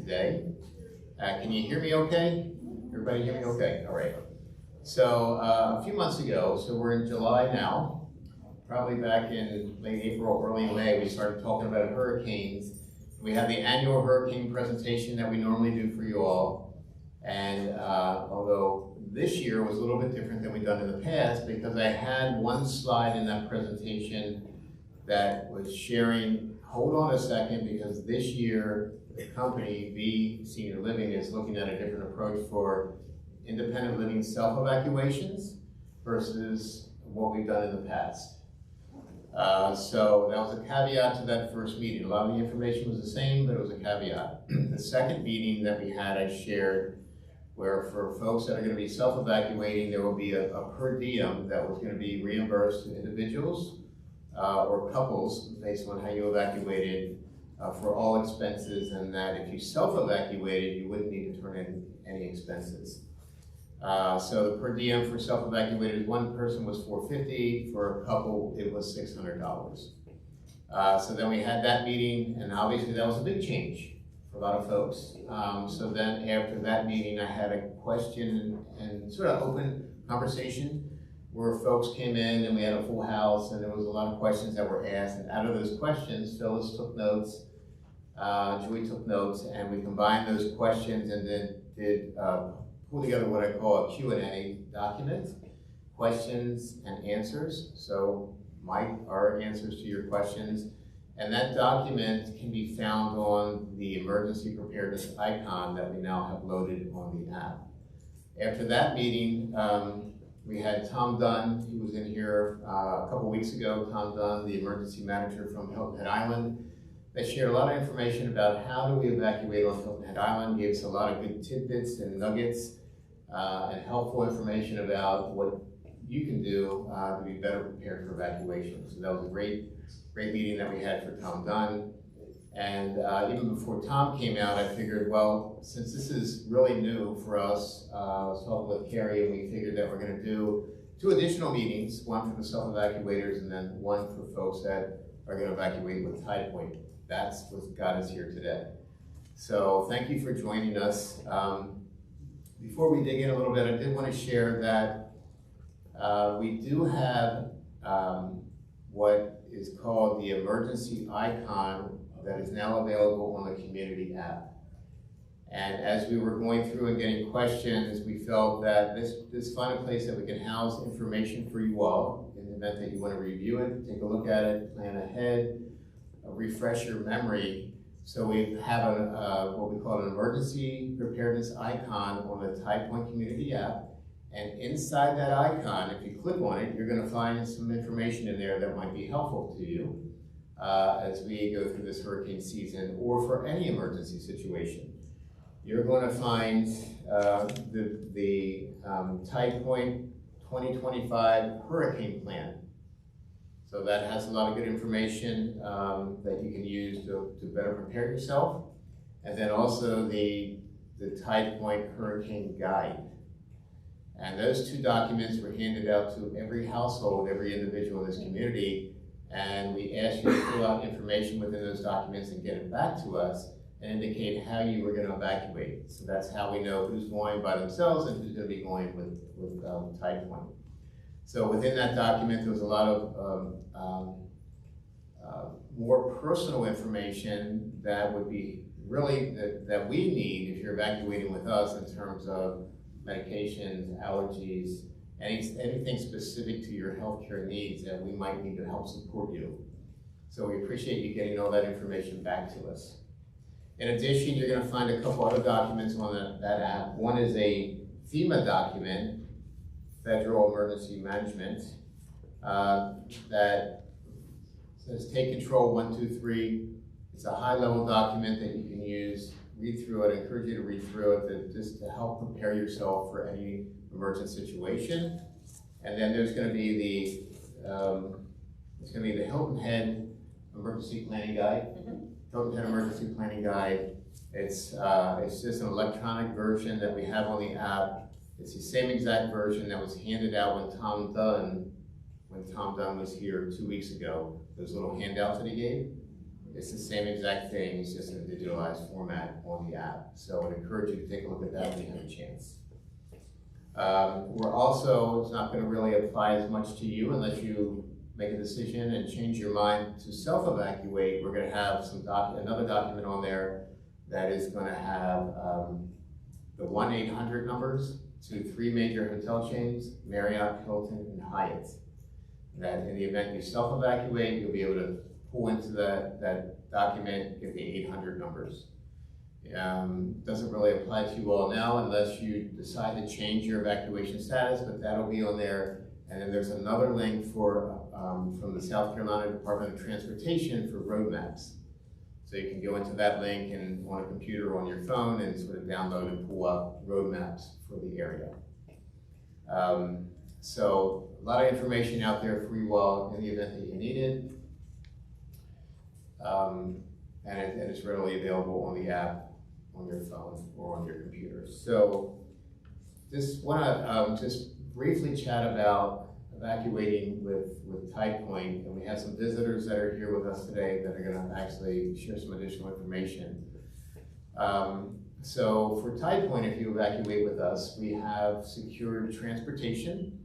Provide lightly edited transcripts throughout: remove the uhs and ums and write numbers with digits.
today. Can you hear me okay? Everybody hear me okay? All right. So a few months ago, so we're in July now, probably back in late April, early May, we started talking about hurricanes. We have the annual hurricane presentation that we normally do for you all. And although this year was a little bit different than we've done in the past, because I had one slide in that presentation that was sharing, hold on a second, because this year the company, B Senior Living, is looking at a different approach for independent living self-evacuations versus what we've done in the past. So that was a caveat to that first meeting. A lot of the information was the same, but it was a caveat. The second meeting that we had, I shared, where for folks that are going to be self-evacuating, there will be a per diem that was going to be reimbursed to individuals or couples based on how you evacuated for all expenses, and that if you self-evacuated, you wouldn't need to turn in any expenses. So the per diem for self-evacuated, one person was $450, for a couple it was $600. So then we had that meeting, and obviously that was a big change for a lot of folks. So then after that meeting, I had a question and sort of open conversation where folks came in and we had a full house, and there was a lot of questions that were asked, and out of those questions, Phyllis took notes, Julie took notes, and we combined those questions and then did pull together what I call a Q&A document, questions and answers. So our answers to your questions. And that document can be found on the emergency preparedness icon that we now have loaded on the app. After that meeting, we had Tom Dunn, he was in here a couple weeks ago, Tom Dunn, the emergency manager from Hilton Head Island. They shared a lot of information about how do we evacuate on Hilton Head Island, gave us a lot of good tidbits and nuggets and helpful information about what you can do to be better prepared for evacuation. So that was a great meeting that we had for Tom Dunn. And even before Tom came out, I figured, well, since this is really new for us, I was talking with Carrie, and we figured that we're going to do 2 additional meetings, one for the self-evacuators and then one for folks that are going to evacuate with TidePointe. That's what got us here today. So thank you for joining us. Before we dig in a little bit, I did want to share that we do have what is called the emergency icon that is now available on the community app. And as we were going through and getting questions, we felt that this find a place that we can house information for you all in the event that you want to review it, take a look at it, plan ahead, refresh your memory. So we have what we call an emergency preparedness icon on the TidePointe community app. And inside that icon, if you click on it, you're going to find some information in there that might be helpful to you as we go through this hurricane season or for any emergency situation. You're going to find the TidePointe 2025 Hurricane Plan. So that has a lot of good information that you can use to better prepare yourself. And then also the TidePointe Hurricane Guide. And those 2 documents were handed out to every household, every individual in this community. And we asked you to fill out information within those documents and get it back to us and indicate how you were going to evacuate. So that's how we know who's going by themselves and who's going to be going with TidePointe. So within that document, there was a lot of more personal information that would be really that we need if you're evacuating with us in terms of medications, allergies, anything specific to your healthcare needs that we might need to help support you. So we appreciate you getting all that information back to us. In addition, you're going to find a couple other documents on that app. One is a FEMA document, Federal Emergency Management, that says take control 1, 2, 3. It's a high-level document that you can use. Read through it. I encourage you to read through it just to help prepare yourself for any emergent situation. And then there's going to be the Hilton Head Emergency Planning Guide. Hilton Head Emergency Planning Guide. It's just an electronic version that we have on the app. It's the same exact version that was handed out when Tom Dunn was here 2 weeks ago. Those little handouts that he gave. It's the same exact thing, it's just in a digitalized format on the app. So I'd encourage you to take a look at that when you have a chance. We're also, it's not going to really apply as much to you unless you make a decision and change your mind to self-evacuate. We're going to have another document on there that is going to have the 1-800 numbers to 3 major hotel chains, Marriott, Hilton, and Hyatt. That in the event you self-evacuate, you'll be able to pull into that document, get the 800 numbers. Doesn't really apply to you all now unless you decide to change your evacuation status, but that'll be on there. And then there's another link for from the South Carolina Department of Transportation for road maps. So you can go into that link and on a computer or on your phone and sort of download and pull up road maps for the area. So a lot of information out there for you all in the event that you need it. And it's readily available on the app, on your phone, or on your computer. So just want to just briefly chat about evacuating with TidePointe, and we have some visitors that are here with us today that are going to actually share some additional information. So for TidePointe, if you evacuate with us, we have secured transportation.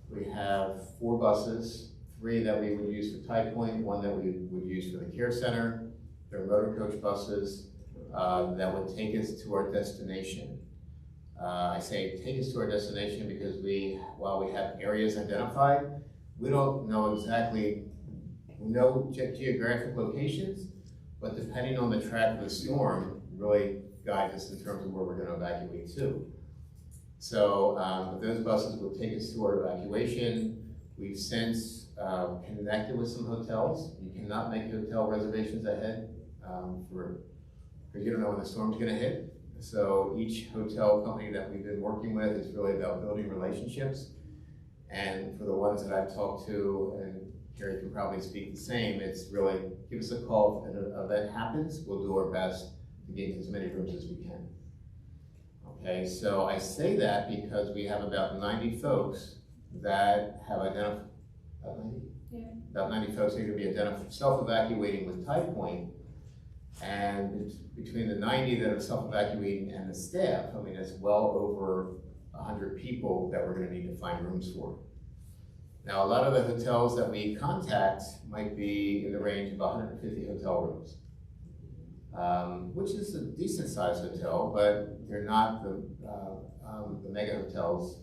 We have 4 buses, 3 that we would use for TidePointe, 1 that we would use for the care center. They're motor coach buses that would take us to our destination. I say take us to our destination because while we have areas identified, we don't know exactly, we know geographic locations, but depending on the track of the storm, really guide us in terms of where we're going to evacuate to. So those buses will take us to our evacuation. We've since connected with some hotels. You cannot make hotel reservations ahead because you don't know when the storm's going to hit. So each hotel company that we've been working with is really about building relationships. And for the ones that I've talked to, and Carrie can probably speak the same, it's really give us a call if an event happens. We'll do our best to get as many rooms as we can. Okay, so I say that because we have about 90 folks that have identified, about 90 folks are going to be self-evacuating with TidePointe. And between the 90 that are self-evacuating and the staff, I mean, it's well over 100 people that we're going to need to find rooms for. Now, a lot of the hotels that we contact might be in the range of 150 hotel rooms, which is a decent-sized hotel, but they're not the mega hotels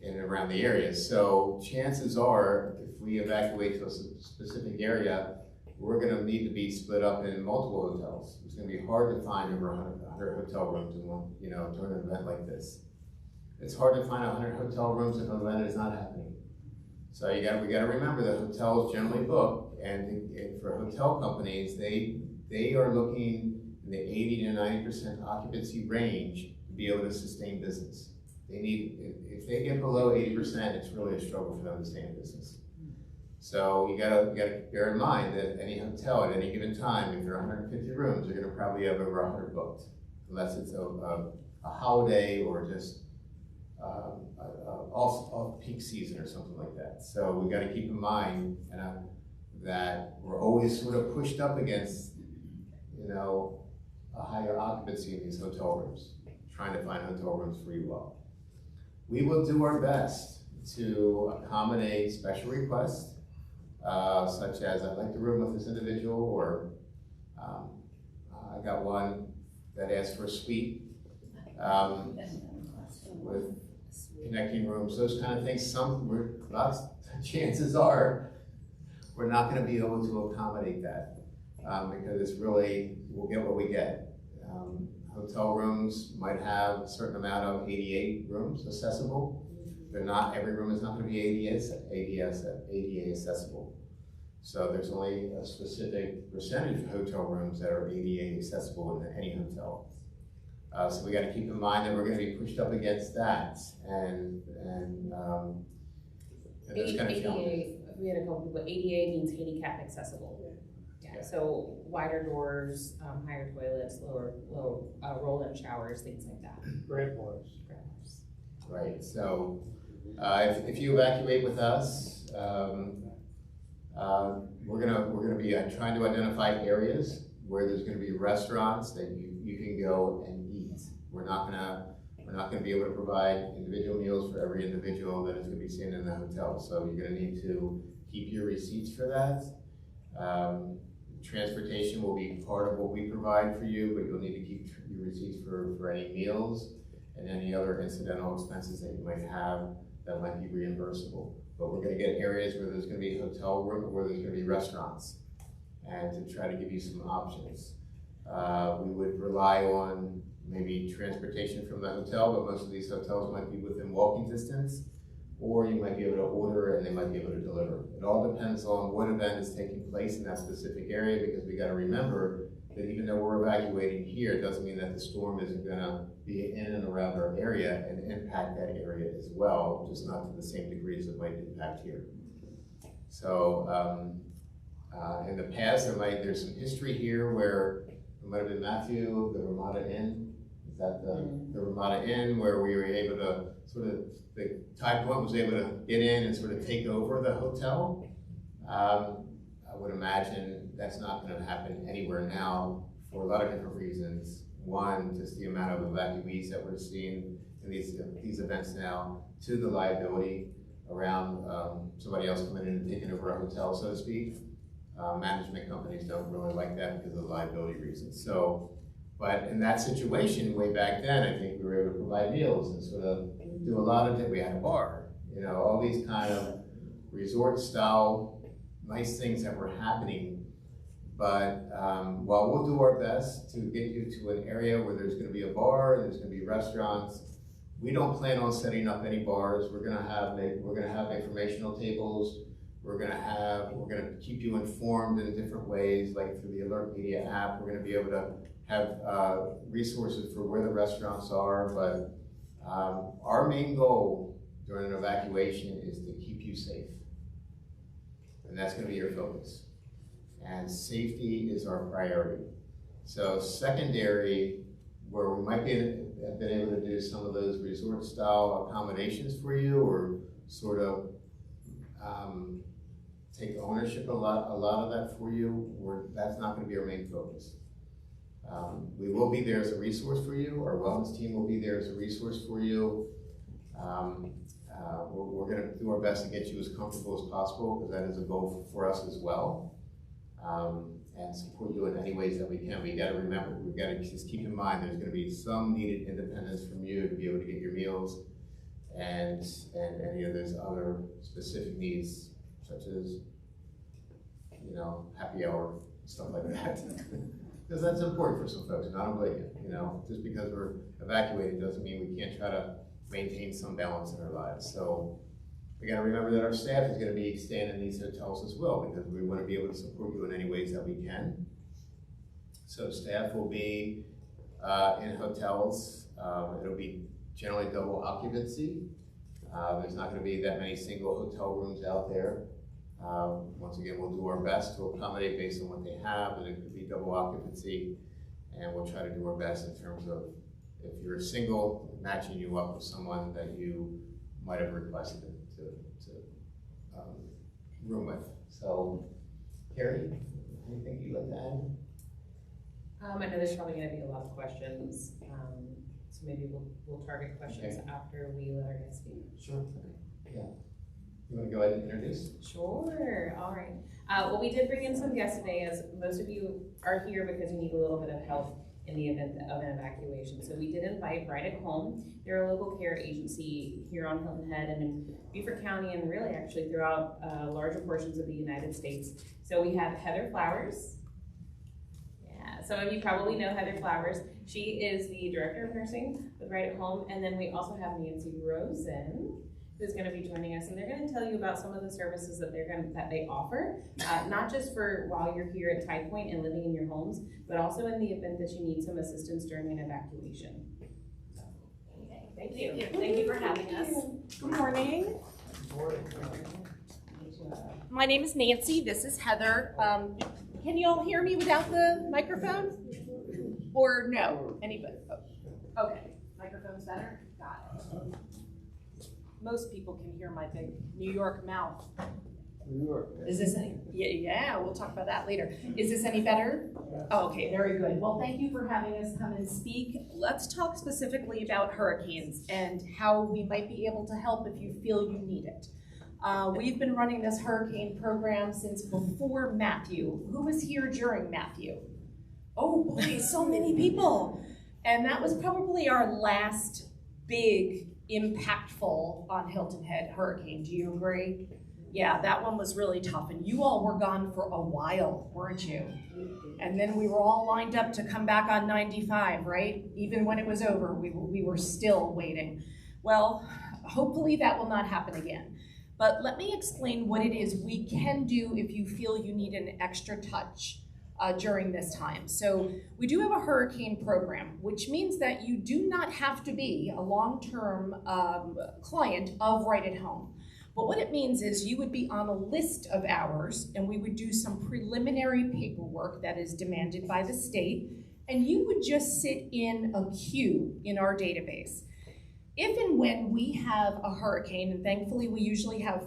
in and around the area. So chances are, if we evacuate to a specific area, we're going to need to be split up in multiple hotels. It's going to be hard to find over 100 hotel rooms in one, during an event like this. It's hard to find 100 hotel rooms if an event is not happening. So we got to remember that hotels generally book, and for hotel companies, they are looking in the 80 to 90% occupancy range to be able to sustain business. If they get below 80%, it's really a struggle for them to stay in business. So you gotta bear in mind that any hotel at any given time, if there are 150 rooms, you're gonna probably have over 100 booked, unless it's a holiday or just off peak season or something like that. So we gotta keep in mind that we're always sort of pushed up against, a higher occupancy in these hotel rooms, trying to find hotel rooms for you all. We will do our best to accommodate special requests, such as I'd like to room with this individual, or I got one that asked for a suite with connecting rooms, those kind of things. Chances are we're not going to be able to accommodate that because it's really, we'll get what we get. Hotel rooms might have a certain amount of ADA rooms accessible. Every room is not going to be ADA accessible. So there's only a specific percentage of hotel rooms that are ADA accessible in any hotel. So we got to keep in mind that we're going to be pushed up against that, and that's kind of challenging. We had a couple people. ADA means handicap accessible. Yeah. So wider doors, higher toilets, lower roll-in showers, things like that. Grab bars. Right. So if you evacuate with us, We're gonna be trying to identify areas where there's gonna be restaurants that you can go and eat. We're not gonna be able to provide individual meals for every individual that is gonna be seen in the hotel. So you're gonna need to keep your receipts for that. Transportation will be part of what we provide for you, but you'll need to keep your receipts for any meals and any other incidental expenses that you might have that might be reimbursable. But we're gonna get areas where there's gonna be hotel room, where there's gonna be restaurants, and to try to give you some options. We would rely on maybe transportation from the hotel, but most of these hotels might be within walking distance, or you might be able to order and they might be able to deliver. It all depends on what event is taking place in that specific area, because we gotta remember that even though we're evacuating here, it doesn't mean that the storm isn't gonna be in and around our area and impact that area as well, just not to the same degree as it might impact here. So in the past, there's some history here where it might have been Matthew, the Ramada Inn. Is that the Ramada Inn, where we were able to the TidePointe was able to get in and sort of take over the hotel. I would imagine that's not going to happen anywhere now for a lot of different reasons. One, just the amount of evacuees that we're seeing in these events now. Two, the liability around somebody else coming in and taking over a hotel, so to speak. Management companies don't really like that because of liability reasons. So, but in that situation, way back then, I think we were able to provide meals and sort of do a lot of it. We had a bar, you know, all these kind of resort style, nice things that were happening. But while we'll do our best to get you to an area where there's gonna be a bar, there's gonna be restaurants, we don't plan on setting up any bars. We're gonna have informational tables. We're gonna keep you informed in different ways, like through the Alert Media app. We're gonna be able to have resources for where the restaurants are, but our main goal during an evacuation is to keep you safe. And that's gonna be your focus. And safety is our priority. So secondary, where we might have been able to do some of those resort style accommodations for you, or sort of take ownership a lot of that for you, that's not gonna be our main focus. We will be there as a resource for you. Our wellness team will be there as a resource for you. We're gonna do our best to get you as comfortable as possible, because that is a goal for us as well. And support you in any ways that we can. We gotta remember, we gotta just keep in mind, there's gonna be some needed independence from you to be able to get your meals and any of those other specific needs, such as, you know, happy hour, stuff like that. Because that's important for some folks, and I don't blame you. You know, just because we're evacuating doesn't mean we can't try to maintain some balance in our lives. So we gotta remember that our staff is gonna be staying in these hotels as well, because we wanna be able to support you in any ways that we can. So staff will be in hotels. It'll be generally double occupancy. There's not gonna be that many single hotel rooms out there. Once again, we'll do our best to accommodate based on what they have, but it could be double occupancy, and we'll try to do our best in terms of, if you're single, matching you up with someone that you might have requested to room with. So, Carrie, anything you'd like to add? I know there's probably gonna be a lot of questions, so maybe we'll target questions after we let our guests speak. Sure. Okay. Yeah. You want to go ahead and introduce? Sure, all right. Well, we did bring in some guests today, as most of you are here because you need a little bit of help in the event of an evacuation. So we did invite Right at Home. They're a local care agency here on Hilton Head and in Beaufort County, and really actually throughout larger portions of the United States. So we have Heather Flowers. Yeah, some of you probably know Heather Flowers. She is the Director of Nursing with Right at Home. And then we also have Nancy Rosen, who's going to be joining us, and they're going to tell you about some of the services that they offer, not just for while you're here at TidePointe and living in your homes, but also in the event that you need some assistance during an evacuation. Okay, thank you. Thank you for having us. Good morning. My name is Nancy. This is Heather. Can you all hear me without the microphone? Or no? Anybody? Oh, okay. Microphone's better? Got it. Most people can hear my big New York mouth. Is this any, yeah, we'll talk about that later. Is this any better? Oh, okay, very good. Well, thank you for having us come and speak. Let's talk specifically about hurricanes and how we might be able to help if you feel you need it. We've been running this hurricane program since before Matthew. Who was here during Matthew? Oh boy, so many people. And that was probably our last big, impactful on Hilton Head hurricane. Do you agree? Yeah, that one was really tough. And you all were gone for a while, weren't you? And then we were all lined up to come back on 95, right? Even when it was over, we were still waiting. Well, hopefully that will not happen again. But let me explain what it is we can do if you feel you need an extra touch during this time. So we do have a hurricane program, which means that you do not have to be a long-term client of Right at Home. But what it means is you would be on a list of ours, and we would do some preliminary paperwork that is demanded by the state, and you would just sit in a queue in our database. If and when we have a hurricane, and thankfully we usually have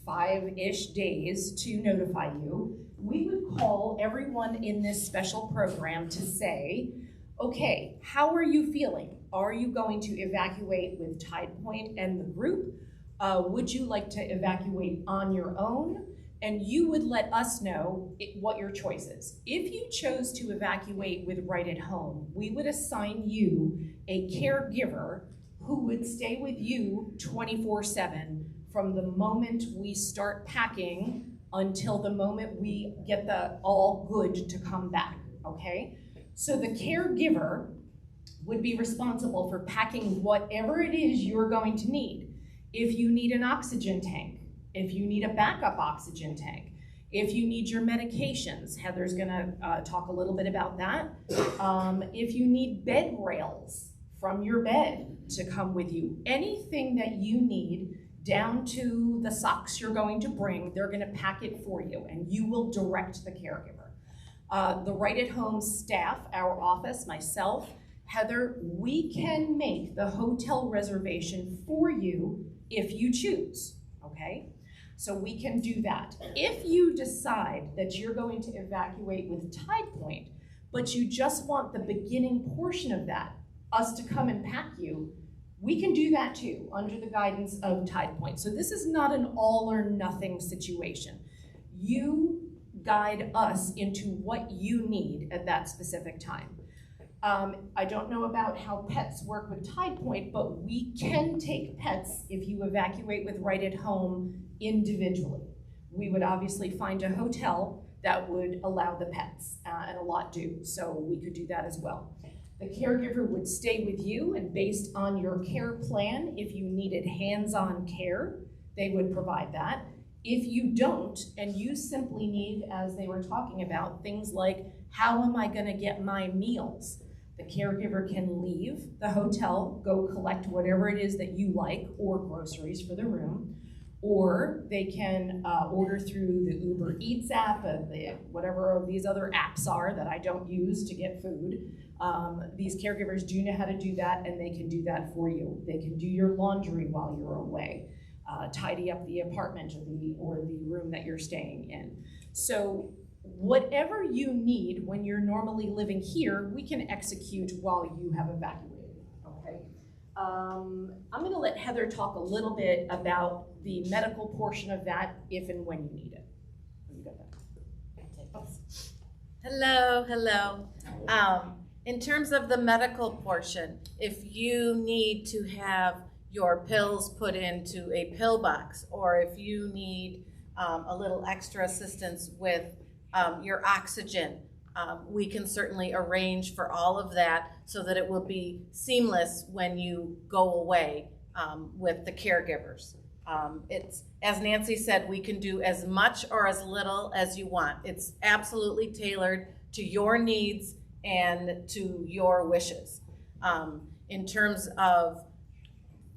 5-ish days to notify you, we would call everyone in this special program to say, okay, how are you feeling? Are you going to evacuate with TidePointe and the group? Would you like to evacuate on your own? And you would let us know what your choice is. If you chose to evacuate with Right at Home, we would assign you a caregiver who would stay with you 24/7 from the moment we start packing until the moment we get the all good to come back, okay? So the caregiver would be responsible for packing whatever it is you're going to need. If you need an oxygen tank, if you need a backup oxygen tank, if you need your medications, Heather's gonna talk a little bit about that. If you need bed rails from your bed to come with you, anything that you need down to the socks you're going to bring, they're gonna pack it for you and you will direct the caregiver. The Right at Home staff, our office, myself, Heather, we can make the hotel reservation for you if you choose, okay? So we can do that. If you decide that you're going to evacuate with TidePointe, but you just want the beginning portion of that, us to come and pack you, we can do that too, under the guidance of TidePointe. So this is not an all or nothing situation. You guide us into what you need at that specific time. I don't know about how pets work with TidePointe, but we can take pets if you evacuate with Right at Home individually. We would obviously find a hotel that would allow the pets, and a lot do, so we could do that as well. The caregiver would stay with you, and based on your care plan, if you needed hands-on care, they would provide that. If you don't, and you simply need, as they were talking about, things like, how am I gonna get my meals? The caregiver can leave the hotel, go collect whatever it is that you like, or groceries for the room, or they can order through the Uber Eats app, whatever these other apps are that I don't use to get food. These caregivers do know how to do that, and they can do that for you. They can do your laundry while you're away, tidy up the apartment or the room that you're staying in. So whatever you need when you're normally living here, we can execute while you have evacuated, okay? I'm gonna let Heather talk a little bit about the medical portion of that if and when you need it. You got that? Hello. In terms of the medical portion, if you need to have your pills put into a pill box, or if you need a little extra assistance with your oxygen, we can certainly arrange for all of that so that it will be seamless when you go away with the caregivers. It's, as Nancy said, we can do as much or as little as you want. It's absolutely tailored to your needs and to your wishes. In terms of,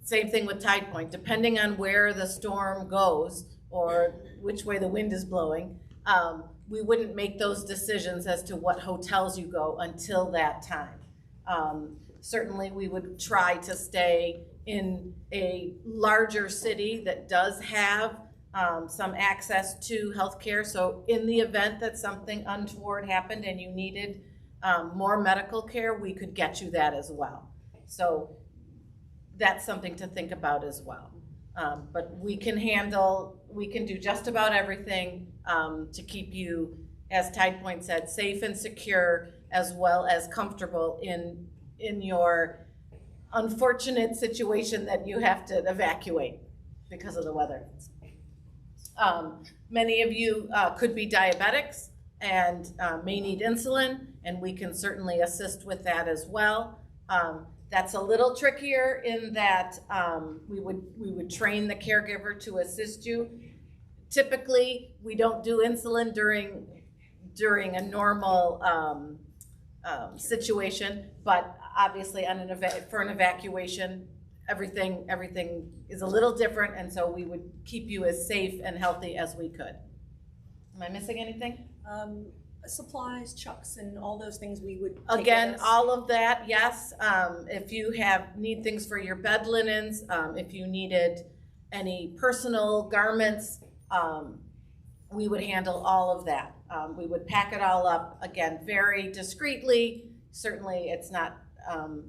same thing with TidePointe, depending on where the storm goes or which way the wind is blowing, we wouldn't make those decisions as to what hotels you go until that time. Certainly we would try to stay in a larger city that does have some access to healthcare. So in the event that something untoward happened and you needed more medical care, we could get you that as well. So that's something to think about as well. But we can do just about everything to keep you, as TidePointe said, safe and secure, as well as comfortable in your unfortunate situation that you have to evacuate because of the weather. Many of you could be diabetics and may need insulin, and we can certainly assist with that as well. That's a little trickier in that we would train the caregiver to assist you. Typically, we don't do insulin during a normal situation, but obviously for an evacuation, everything is a little different, and so we would keep you as safe and healthy as we could. Am I missing anything? Supplies, chucks, and all those things we would take Again, with us. all of that, yes. If you need things for your bed linens, if you needed any personal garments, we would handle all of that. We would pack it all up, again, very discreetly. Certainly it's not,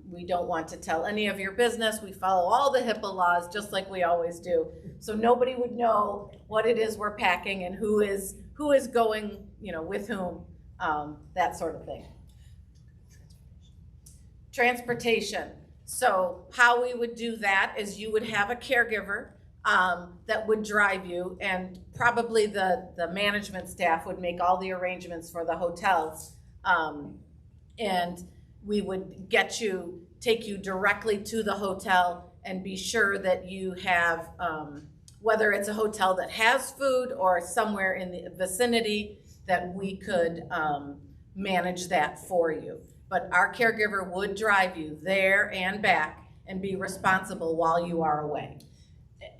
we don't want to tell any of your business. We follow all the HIPAA laws just like we always do. So nobody would know what it is we're packing and who is going, with whom, that sort of thing. Transportation. So how we would do that is you would have a caregiver that would drive you, and probably the management staff would make all the arrangements for the hotels. And we would take you directly to the hotel and be sure that you have, whether it's a hotel that has food or somewhere in the vicinity, that we could manage that for you. But our caregiver would drive you there and back and be responsible while you are away.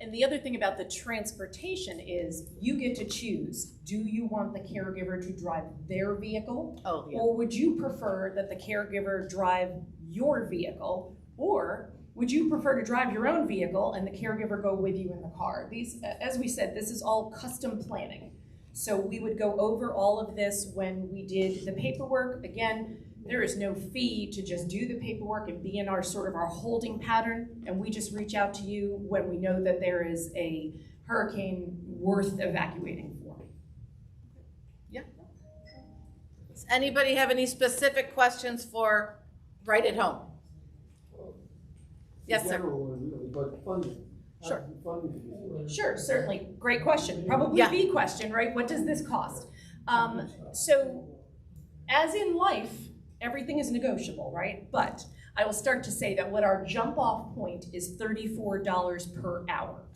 And the other thing about the transportation is you get to choose. Do you want the caregiver to drive their vehicle? Oh, yeah. Or would you prefer that the caregiver drive your vehicle? Or would you prefer to drive your own vehicle and the caregiver go with you in the car? These, as we said, this is all custom planning. So we would go over all of this when we did the paperwork. Again, there is no fee to just do the paperwork and be in our holding pattern, and we just reach out to you when we know that there is a hurricane worth evacuating for. Yeah. Does anybody have any specific questions for Right at Home? Yes, sir. But funding. Sure. Funding. Sure, certainly. Great question. Probably Yeah. the question, right? What does this cost? So, as in life, everything is negotiable, right? But I will start to say that what our jump off point is $34 per hour.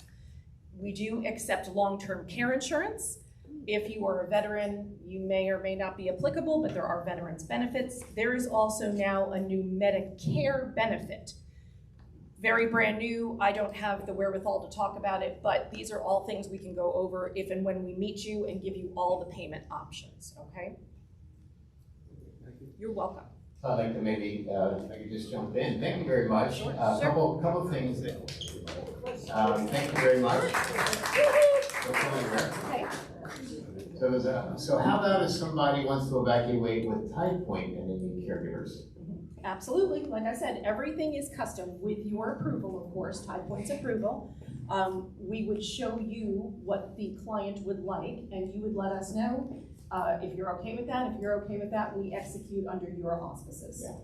We do accept long-term care insurance. If you are a veteran, you may or may not be applicable, but there are veterans benefits. There is also now a new Medicare benefit. Very brand new. I don't have the wherewithal to talk about it, but these are all things we can go over if and when we meet you and give you all the payment options, okay? You're welcome. I'd like to maybe, if I could just jump in. Thank you very much. Sure. Couple things that, thank you very much. Okay. So how about if somebody wants to evacuate with TidePointe and they need caregivers? Absolutely. Like I said, everything is custom with your approval, of course, TidePointe's approval. We would show you what the client would like, and you would let us know if you're okay with that. If you're okay with that, we execute under your auspices. Yeah.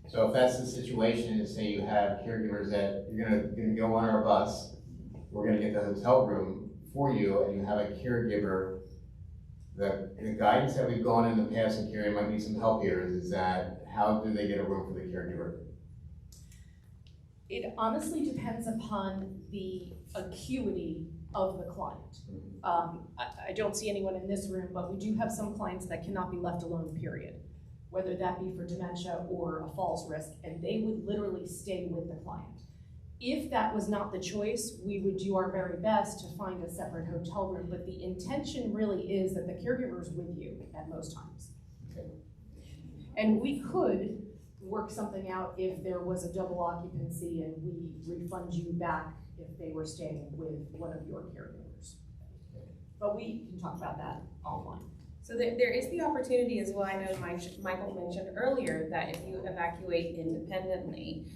So if that's the situation, is say you have caregivers that you're gonna go on our bus, we're gonna get the hotel room for you, and you have a caregiver. The guidance that we've gone in the past, and Carrie might need some help here, is that how do they get a room for the caregiver? It honestly depends upon the acuity of the client. I don't see anyone in this room, but we do have some clients that cannot be left alone, period. Whether that be for dementia or a falls risk, and they would literally stay with the client. If that was not the choice, we would do our very best to find a separate hotel room, but the intention really is that the caregiver is with you at most times. Okay. And we could work something out if there was a double occupancy and we refund you back if they were staying with one of your caregivers. but we can talk about that offline. So there is the opportunity as well. I know Michael mentioned earlier that if you evacuate independently,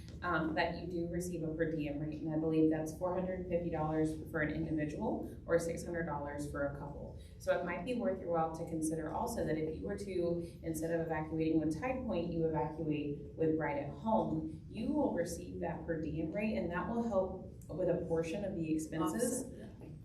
that you do receive a per diem rate, and I believe that's $450 for an individual or $600 for a couple. So it might be worth your while to consider also that if you were to, instead of evacuating with TidePointe, you evacuate with Right at Home, you will receive that per diem rate, and that will help with a portion of the expenses.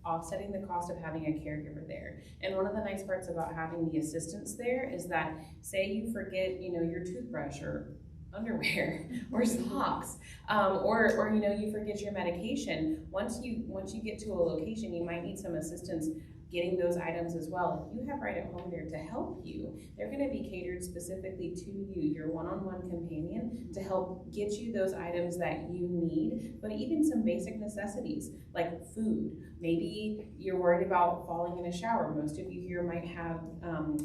Offsetting the cost of having a caregiver there. And one of the nice parts about having the assistance there is that, say you forget, your toothbrush or underwear or socks, or you forget your medication. Once you get to a location, you might need some assistance getting those items as well. If you have Right at Home there to help you, they're going to be catered specifically to you, your one-on-one companion, to help get you those items that you need, but even some basic necessities like food. Maybe you're worried about falling in a shower. Most of you here might have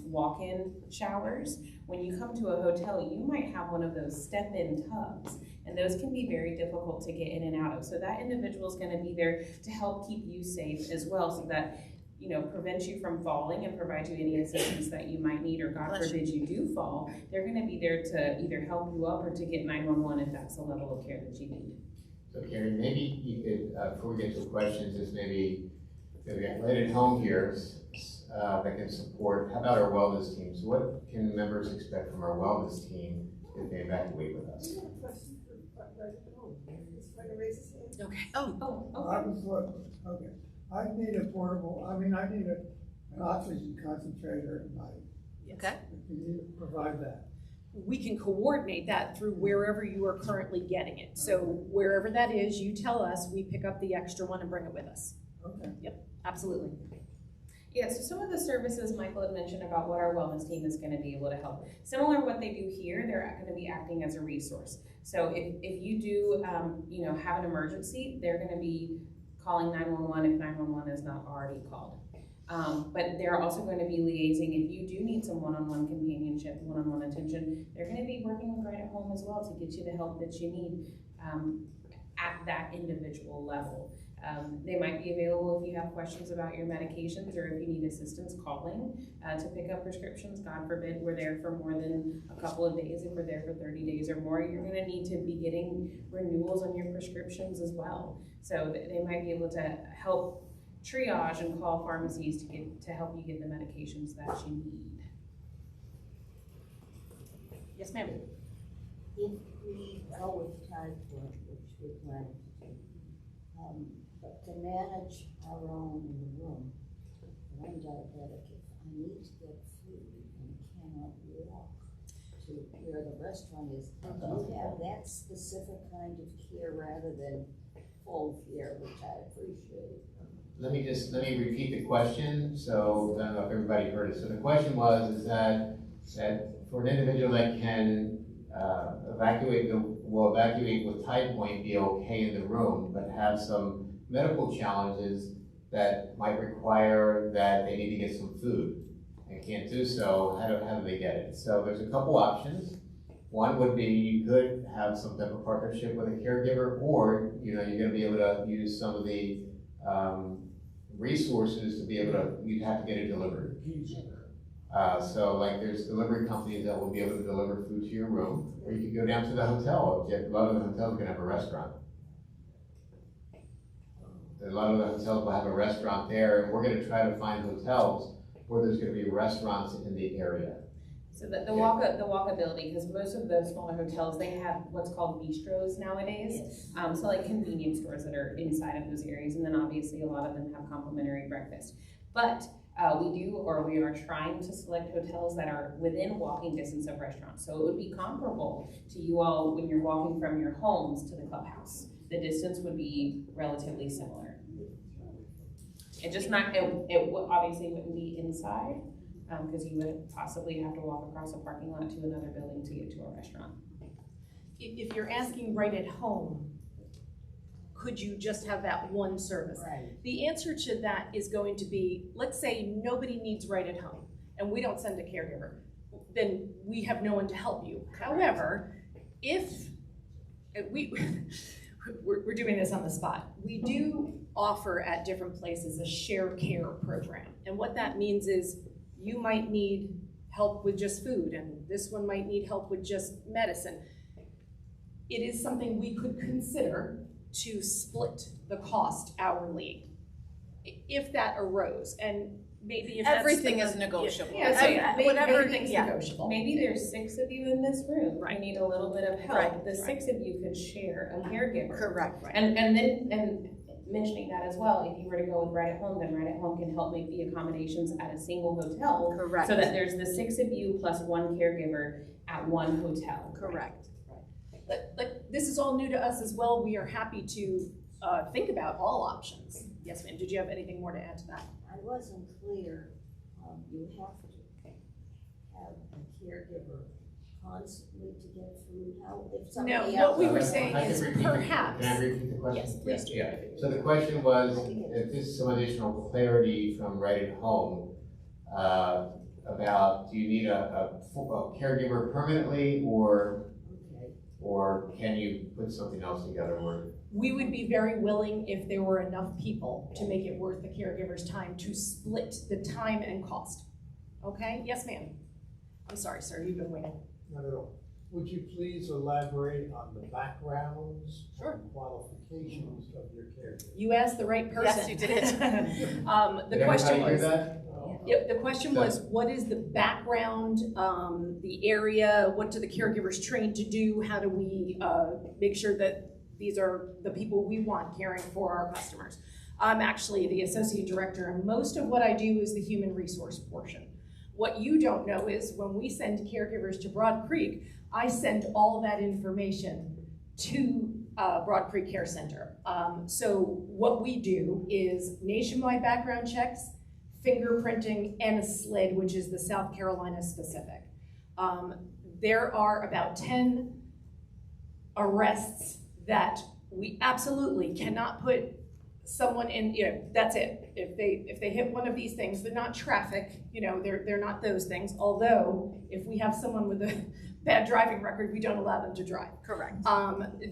walk-in showers. When you come to a hotel, you might have one of those step-in tubs, and those can be very difficult to get in and out of. So that individual is going to be there to help keep you safe as well, so that prevent you from falling and provide you any assistance that you might need, or God forbid you do fall. They're going to be there to either help you up or to get 911 if that's the level of care that you need. So Karen, maybe you could, before we get to questions, is maybe Right at Home here that can support. How about our wellness team? So what can members expect from our wellness team if they evacuate with us? Okay. Okay. I need a portable, I need an oxygen concentrator at night. Okay. Can you provide that? We can coordinate that through wherever you are currently getting it. So wherever that is, you tell us, we pick up the extra one and bring it with us. Okay. Yep, absolutely. Yeah, so some of the services Michael had mentioned about what our wellness team is going to be able to help. Similar to what they do here, they're going to be acting as a resource. So if you do, have an emergency, they're going to be calling 911 if 911 is not already called. But they're also going to be liaising if you do need some one-on-one companionship, one-on-one attention. They're going to be working with Right at Home as well to get you the help that you need at that individual level. They might be available if you have questions about your medications, or if you need assistance calling to pick up prescriptions. God forbid we're there for more than a couple of days. If we're there for 30 days or more, you're going to need to be getting renewals on your prescriptions as well. So they might be able to help triage and call pharmacies to help you get the medications that you need. Yes, ma'am. If we go with TidePointe, which we plan to do, but to manage our own in the room, and I'm diabetic, if I need to get food and cannot walk to where the restaurant is, do you have that specific kind of care rather than full care, which I appreciate? Let me repeat the question, so I don't know if everybody heard it. So the question is that for an individual that can evacuate with TidePointe, be okay in the room, but have some medical challenges that might require that they need to get some food and can't do so, how do they get it? So there's a couple options. One would be you could have some type of partnership with a caregiver, or you're going to be able to use some of the resources to be able to, you'd have to get it delivered. So like there's delivery companies that will be able to deliver food to your room, or you could go down to the hotel. A lot of the hotels are going to have a restaurant. A lot of the hotels will have a restaurant there, and we're going to try to find hotels where there's going to be restaurants in the area. So the walkability, because most of those smaller hotels, they have what's called bistros nowadays. Yes. So like convenience stores that are inside of those areas, and then obviously a lot of them have complimentary breakfast. But we are trying to select hotels that are within walking distance of restaurants. So it would be comparable to you all when you're walking from your homes to the clubhouse. The distance would be relatively similar. It obviously wouldn't be inside, because you would possibly have to walk across a parking lot to another building to get to a restaurant. If you're asking Right at Home, could you just have that one service? Right. The answer to that is going to be, let's say nobody needs Right at Home and we don't send a caregiver, then we have no one to help you. However, if we we're doing this on the spot. We do offer at different places a share care program. And what that means is you might need help with just food, and this one might need help with just medicine. It is something we could consider to split the cost hourly if that arose. And maybe if that's Everything is negotiable. Yeah, so Whatever, everything's yeah. negotiable. Maybe there's 6 of you in this room, Right. who need a little bit of help. Right. The 6 of you could share a caregiver. Correct. And mentioning that as well, if you were to go with Right at Home, then Right at Home can help make the accommodations at a single hotel. Correct. So that there's the 6 of you plus 1 caregiver at 1 hotel. Correct. But this is all new to us as well. We are happy to think about all options. Yes, ma'am. Did you have anything more to add to that? I wasn't clear, you have to have a caregiver constantly to get food, how, if somebody else. No, what we were I saying can is repeat the- perhaps. Can I repeat the question? Yes, please do. Yeah. So the question was, if this is some additional clarity from Right at Home, about, do you need a caregiver permanently, Okay, or can you put something else together where? We would be very willing if there were enough people to make it worth the caregiver's time to split the time and cost. Okay? Yes, ma'am. I'm sorry, sir. You've been waiting. Not at all. Would you please elaborate on the backgrounds Sure. and qualifications of your caregivers? You asked the right person. Yes, you did. The question Did everybody hear was. that? Yep, the question was, what is the background, the area, what do the caregivers train to do? How do we make sure that these are the people we want caring for our customers? I'm actually the associate director, and most of what I do is the human resource portion. What you don't know is when we send caregivers to Broad Creek, I send all that information to Broad Creek Care Center. So what we do is nationwide background checks, fingerprinting, and a SLID, which is the South Carolina specific. There are about 10 arrests that we absolutely cannot put someone in, that's it. If they hit one of these things, they're not traffic, they're not those things. Although, if we have someone with a bad driving record, we don't allow them to drive. Correct.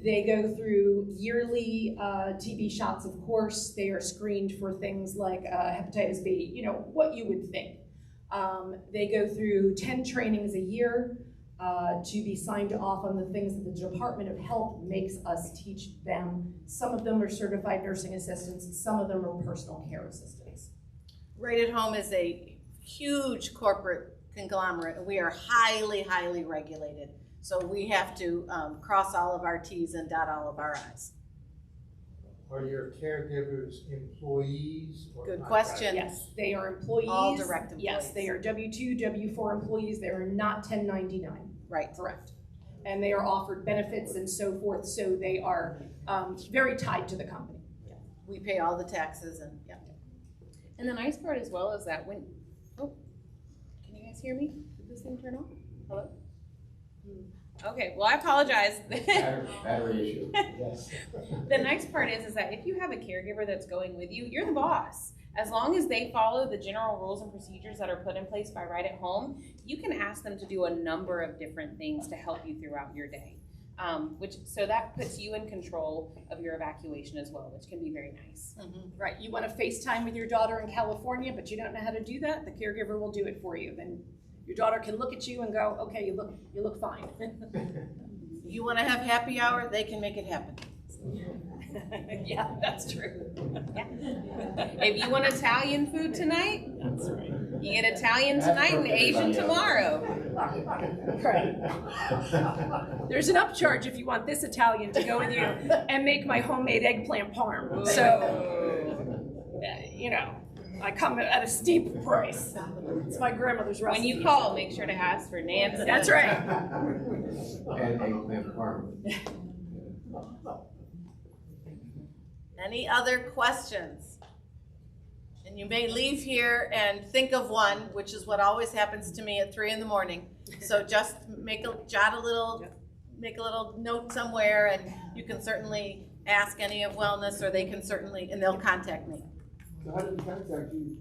They go through yearly TB shots, of course. They are screened for things like hepatitis B, what you would think. They go through 10 trainings a year to be signed off on the things that the Department of Health makes us teach them. Some of them are certified nursing assistants, some of them are personal care assistants. Right at Home is a huge corporate conglomerate, and we are highly, highly regulated. So we have to cross all of our T's and dot all of our I's. Are your caregivers employees or Good contractors? question. Yes, they are employees. All direct Yes, employees. they are W-2, W-4 employees. They are not 1099. Right. Correct. And they are offered benefits and so forth, so they are very tied to the company. We pay all the taxes and, yeah. And the nice part as well is that when, can you guys hear me? Did this thing turn off? Hello? Okay, well, I apologize. Battery issue, yes. The nice part is that if you have a caregiver that's going with you, you're the boss. As long as they follow the general rules and procedures that are put in place by Right at Home, you can ask them to do a number of different things to help you throughout your day. So that puts you in control of your evacuation as well, which can be very nice. Right, you want to FaceTime with your daughter in California, but you don't know how to do that, the caregiver will do it for you. Then your daughter can look at you and go, okay, you look fine. You want to have happy hour, they can make it happen. Yeah, that's true. If you want Italian food tonight, That's right. you get Italian tonight and Asian tomorrow. Right. There's an upcharge if you want this Italian to go with you and make my homemade eggplant parm. So, I come at a steep price. It's my grandmother's When recipe. you call, make sure to ask for Nancy. That's right. And eggplant parm. Any other questions? And you may leave here and think of one, which is what always happens to me at 3 in the morning. So just make a little note somewhere, and you can certainly ask any of wellness, or they can certainly, and they'll contact me. So how do they contact you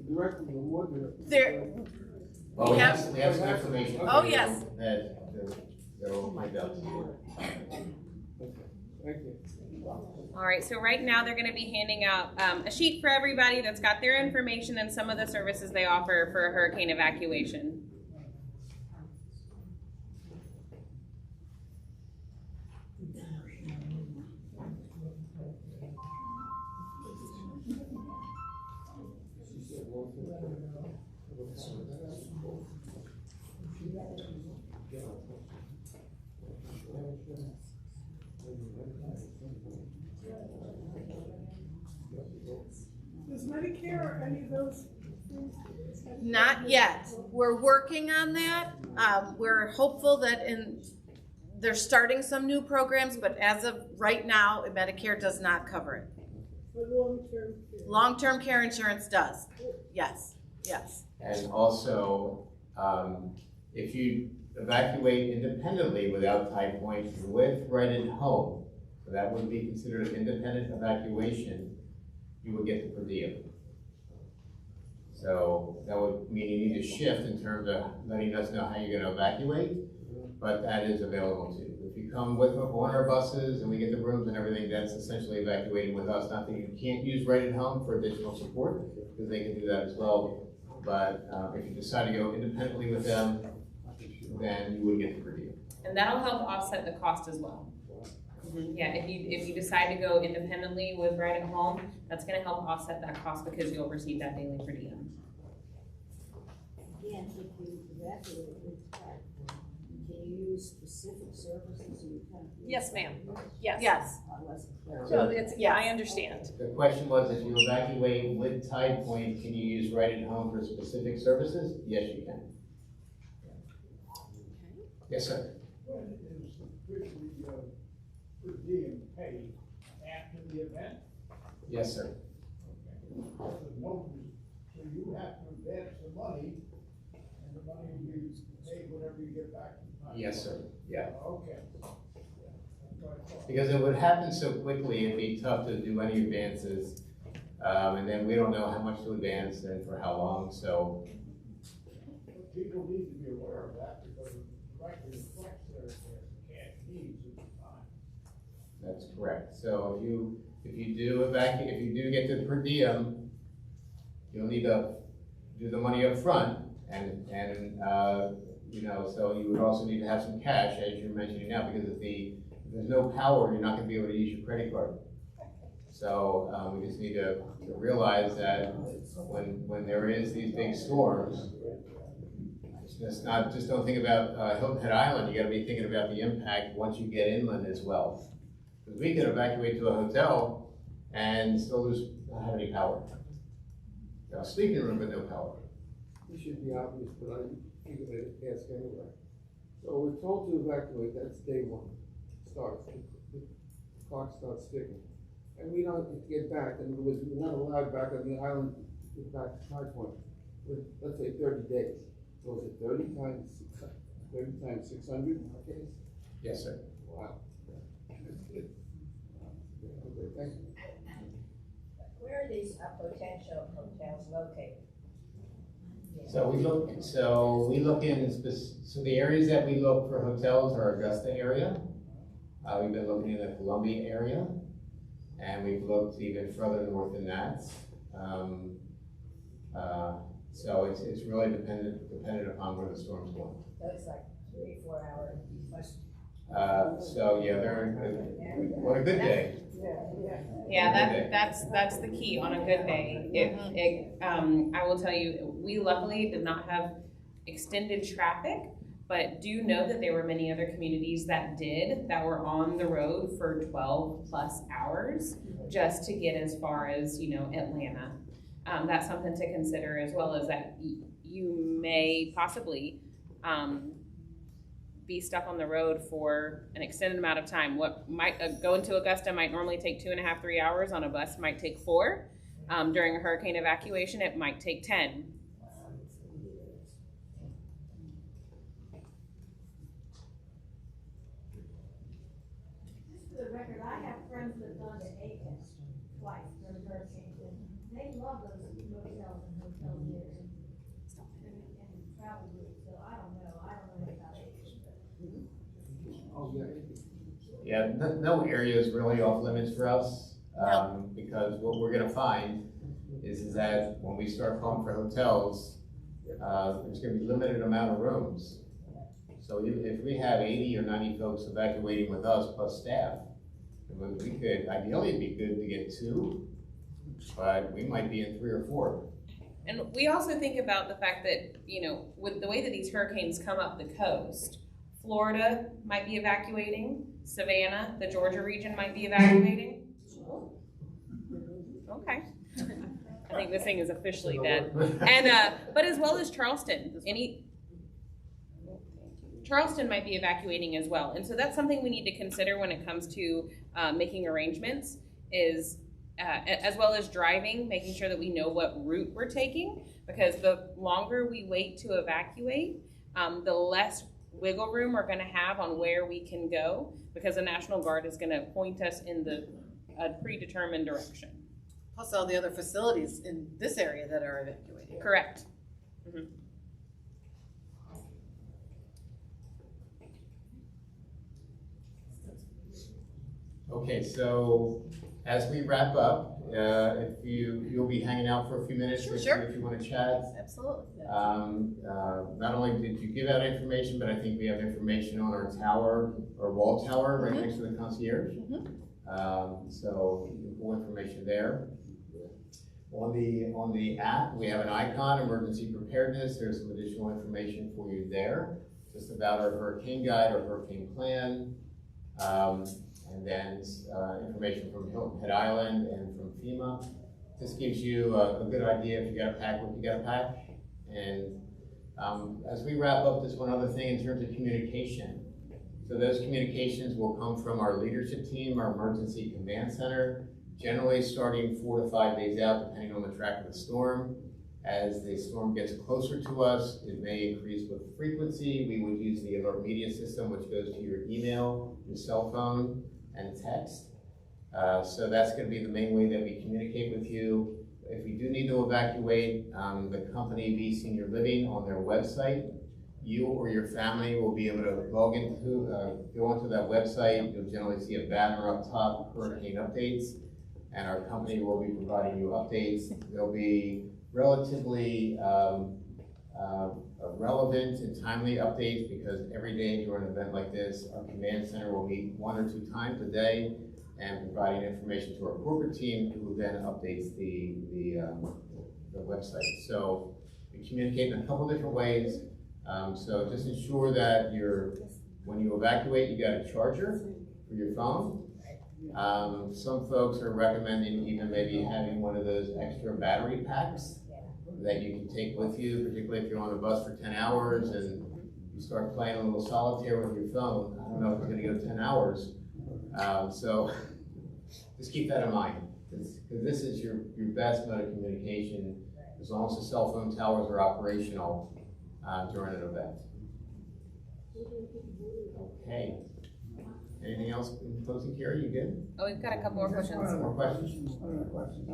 directly or what? Well, we have- have some information. Oh, for you yes. That they'll find out. Thank you. All right, so right now they're gonna be handing out a sheet for everybody that's got their information and some of the services they offer for hurricane evacuation. Does Medicare, any of those things? Not yet. We're working on that. We're hopeful that they're starting some new programs, but as of right now, Medicare does not cover it. For long-term care? Long-term care insurance does. Yes, yes. And also, if you evacuate independently without TidePointe with rented home, so that would be considered an independent evacuation, you would get the per diem. So that would mean you need to shift in terms of letting us know how you're gonna evacuate, but that is available too. If you come with one of our buses and we get the rooms and everything, that's essentially evacuating with us. Not that you can't use rented home for additional support, because they can do that as well. But if you decide to go independently with them, then you would get the per diem. And that'll help offset the cost as well. Yeah, if you decide to go independently with Ride at Home, that's gonna help offset that cost because you'll receive that daily per diem. Again, if you evacuate with TidePointe, can you use specific services or you kind of? Yes, ma'am. Yes. Yes. I wasn't clear. So it's, yeah, I understand. The question was, if you evacuate with TidePointe, can you use Right at Home for specific services? Yes, you can. Yes, sir. When is the per diem paid after the event? Yes, sir. So you have to advance the money, and the money will be paid whenever you get back to time? Yes, sir. Yeah. Okay. That's what I thought. Because it would happen so quickly, it'd be tough to do any advances. And then we don't know how much to advance and for how long, so. People need to be aware of that because it directly reflects their cash needs at the time. That's correct. So if you do get the per diem, you'll need to do the money up front, and so you would also need to have some cash, as you're mentioning now, because if there's no power, you're not gonna be able to use your credit card. So, we just need to realize that when there is these big storms, just don't think about Hilton Head Island, you gotta be thinking about the impact once you get inland as well. Because we can evacuate to a hotel and still not have any power. A sleeping room but no power. This should be obvious, but I think of it as ask anyway. So we're told to evacuate, that's day one, starts, the clock starts ticking. And we don't get back, in other words, we're not allowed back on the island, to get back to TidePointe, with, let's say, 30 days. So is it 30 times 600 in our case? Yes, sir. Wow. That's good. Okay, thank you. Where are these potential hotels located? So we look in, so the areas that we look for hotels are Augusta area. We've been looking in the Columbia area, and we've looked even further north than that. So it's really dependent upon where the storm's going. So it's like 3-4 hours. So yeah, on a good day. Yeah, that's the key on a good day. I will tell you, we luckily did not have extended traffic, but do know that there were many other communities that were on the road for 12 plus hours just to get as far as, Atlanta. That's something to consider, as well as that you may possibly be stuck on the road for an extended amount of time. What might go into Augusta might normally take 2.5, 3 hours. On a bus might take 4. During a hurricane evacuation, it might take 10. Just for the record, I have friends that have gone to Aiken twice during hurricanes, and they love those motels and hotel years and travel groups, so I don't know anything about Aiken. Oh, yeah. Yeah, no area is really off limits for us, because what we're gonna find is that when we start calling for hotels, there's gonna be limited amount of rooms. So if we have 80 or 90 folks evacuating with us plus staff, we could, ideally it'd be good to get 2, but we might be in 3 or 4. And we also think about the fact that, you know, with the way that these hurricanes come up the coast, Florida might be evacuating, Savannah, the Georgia region might be evacuating. Okay. I think this thing is officially dead. And, but as well as Charleston, Charleston might be evacuating as well. And so that's something we need to consider when it comes to making arrangements is, as well as driving, making sure that we know what route we're taking, because the longer we wait to evacuate, the less wiggle room we're gonna have on where we can go, because the National Guard is gonna point us in a predetermined direction. Plus all the other facilities in this area that are evacuating. Correct. Mm-hmm. Okay, so as we wrap up, if you'll be hanging out for a few minutes, Sure. if you want to chat. Absolutely. Not only did you give out information, but I think we have information on our tower, or wall tower, right next to the concierge. So full information there. On the app, we have an icon, emergency preparedness. There's some additional information for you there, just about our hurricane guide, our hurricane plan, and then information from Hilton Head Island and from FEMA. This gives you a good idea if you got to pack what you got to pack. And as we wrap up, just one other thing in terms of communication. So those communications will come from our leadership team, our emergency command center, generally starting 4 to 5 days out, depending on the track of the storm. As the storm gets closer to us, it may increase with frequency. We would use the alert media system, which goes to your email, your cell phone, and text. So that's going to be the main way that we communicate with you. If we do need to evacuate, the company V Senior Living on their website, you or your family will be able to log into, go onto that website. You'll generally see a banner up top, hurricane updates, and our company will be providing you updates. They'll be relatively relevant and timely updates, because every day during an event like this, our command center will meet 1 or 2 times a day and providing information to our corporate team, who then updates the website. So we communicate in a couple different ways. So just ensure that when you evacuate, you got a charger for your phone. Some folks are recommending even maybe having one of those extra battery packs that you can take with you, particularly if you're on a bus for 10 hours and you start playing a little solitaire with your phone. I don't know if it's gonna go 10 hours. So just keep that in mind, because this is your best mode of communication, as long as the cell phone towers are operational during an event. Okay. Anything else in closing, Carrie? You good? Oh, we've got a couple more questions. More questions? One other question.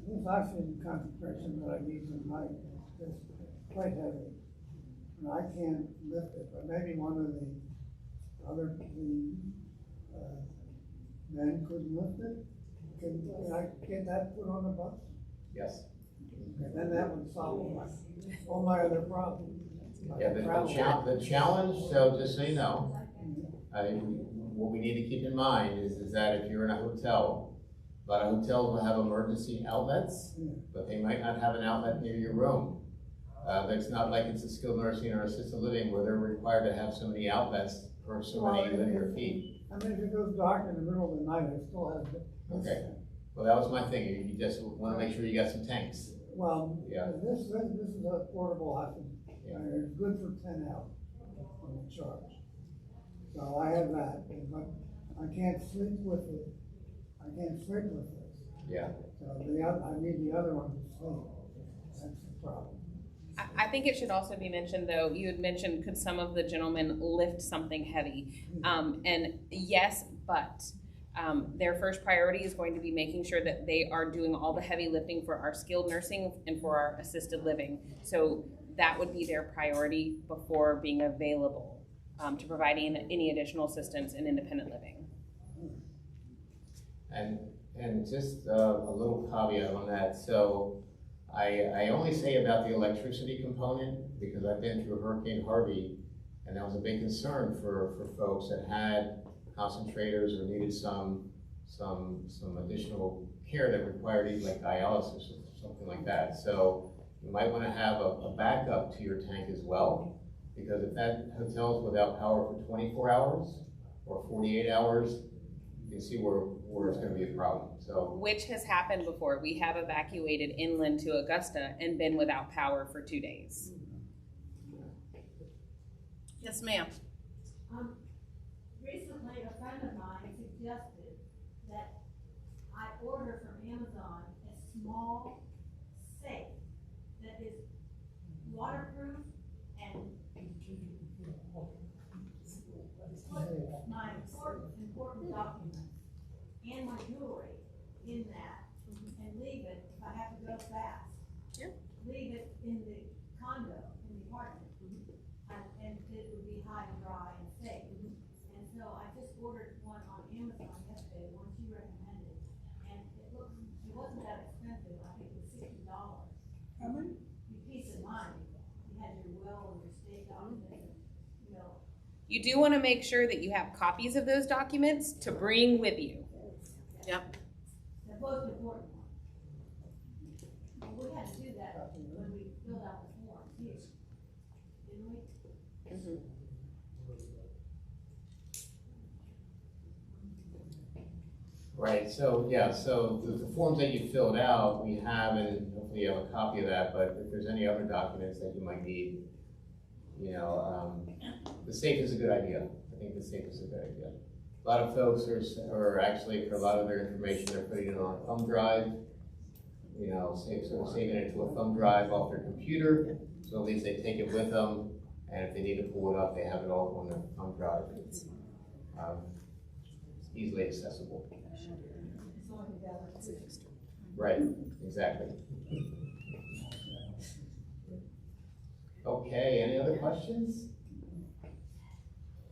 This oxygen concentration that I need in my, is quite heavy. And I can't lift it, but maybe one of the men could lift it. Can I get that put on the bus? Yes. Okay, then that would solve all my other problems. Yeah, the challenge, so just so you know, what we need to keep in mind is that if you're in a hotel, a lot of hotels will have emergency outlets, but they might not have an outlet near your room. It's not like it's a skilled nursing or assisted living where they're required to have so many outlets for so many linear feet. I mean, if it goes dark in the middle of the night, I still have it. Okay. Well, that was my thing. You just want to make sure you got some tanks. Well, Yeah. this is a portable oxygen. Yeah. It's good for 10 hours on the charge. So I have that, but I can't sleep with it. I can't sleep with this. Yeah. So I need the other one to sleep. That's the problem. I think it should also be mentioned, though, you had mentioned, could some of the gentlemen lift something heavy? And yes, but their first priority is going to be making sure that they are doing all the heavy lifting for our skilled nursing and for our assisted living. So that would be their priority before being available to providing any additional assistance in independent living. And just a little caveat on that, so I only say about the electricity component because I've been through Hurricane Harvey, and that was a big concern for folks that had concentrators or needed some additional care that required either like dialysis or something like that. So you might want to have a backup to your tank as well, because if that hotel's without power for 24 hours or 48 hours, you can see where it's going to be a problem. So, Which has happened before. We have evacuated inland to Augusta and been without power for 2 days. Yes, ma'am. Recently, a friend of mine suggested that I order from Amazon a small safe that is waterproof and put my important documents and my jewelry in that and leave it, if I have to go fast. Yeah. Leave it in the condo, in the apartment. And it would be high and dry and safe. And so I just ordered one on Amazon yesterday, one she recommended. And it wasn't that expensive, I think it was $60. How many? Peace of mind. You had your will and your state documents, you know. You do want to make sure that you have copies of those documents to bring with you. Yep. The most important one. And we had to do that when we filled out the form here, didn't we? right, so yeah, so the forms that you filled out, we have, and hopefully you have a copy of that, but if there's any other documents that you might need, you know, the safe is a good idea. I think the safe is a good idea. A lot of folks are actually, for a lot of their information, they're putting it on a thumb drive, you know, sort of saving it to a thumb drive off their computer, so at least they take it with them, and if they need to pull it up, they have it all on their thumb drive. It's easily accessible. Right, exactly. Okay, any other questions?